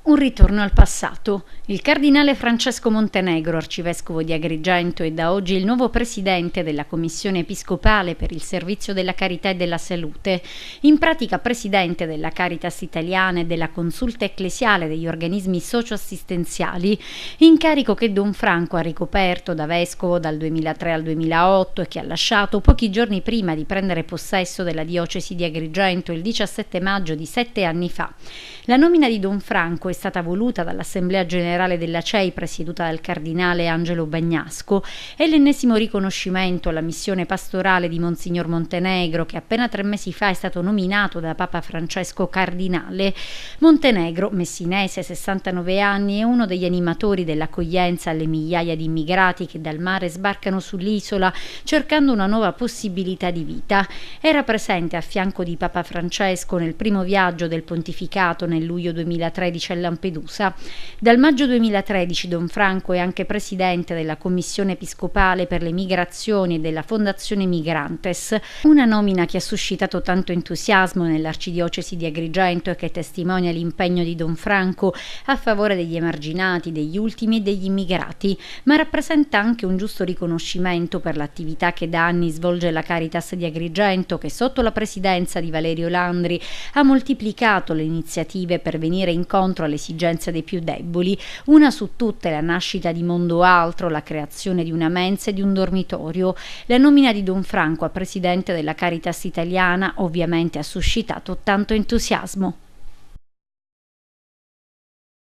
Un ritorno al passato. Il cardinale Francesco Montenegro, arcivescovo di Agrigento e da oggi il nuovo presidente della Commissione Episcopale per il Servizio della Carità e della Salute, in pratica presidente della Caritas Italiana e della Consulta Ecclesiale degli organismi socioassistenziali, incarico che Don Franco ha ricoperto da vescovo dal 2003 al 2008 e che ha lasciato pochi giorni prima di prendere possesso della diocesi di Agrigento il 17 maggio di 7 anni fa. La nomina di Don Franco è stata voluta dall'Assemblea Generale della CEI presieduta dal cardinale Angelo Bagnasco e l'ennesimo riconoscimento alla missione pastorale di Monsignor Montenegro, che appena 3 mesi fa è stato nominato da Papa Francesco cardinale. Montenegro, messinese, 69 anni, è uno degli animatori dell'accoglienza alle migliaia di immigrati che dal mare sbarcano sull'isola cercando una nuova possibilità di vita. Era presente a fianco di Papa Francesco nel primo viaggio del pontificato nel luglio 2013 a Lampedusa. Dal maggio 2013 Don Franco è anche presidente della Commissione Episcopale per le Migrazioni e della Fondazione Migrantes, una nomina che ha suscitato tanto entusiasmo nell'arcidiocesi di Agrigento e che testimonia l'impegno di Don Franco a favore degli emarginati, degli ultimi e degli immigrati, ma rappresenta anche un giusto riconoscimento per l'attività che da anni svolge la Caritas di Agrigento, che sotto la presidenza di Valerio Landri ha moltiplicato le iniziative per venire incontro alle esigenze dei più deboli, una su tutte la nascita di Mondo Altro, la creazione di una mensa e di un dormitorio. La nomina di Don Franco a presidente della Caritas Italiana ovviamente ha suscitato tanto entusiasmo.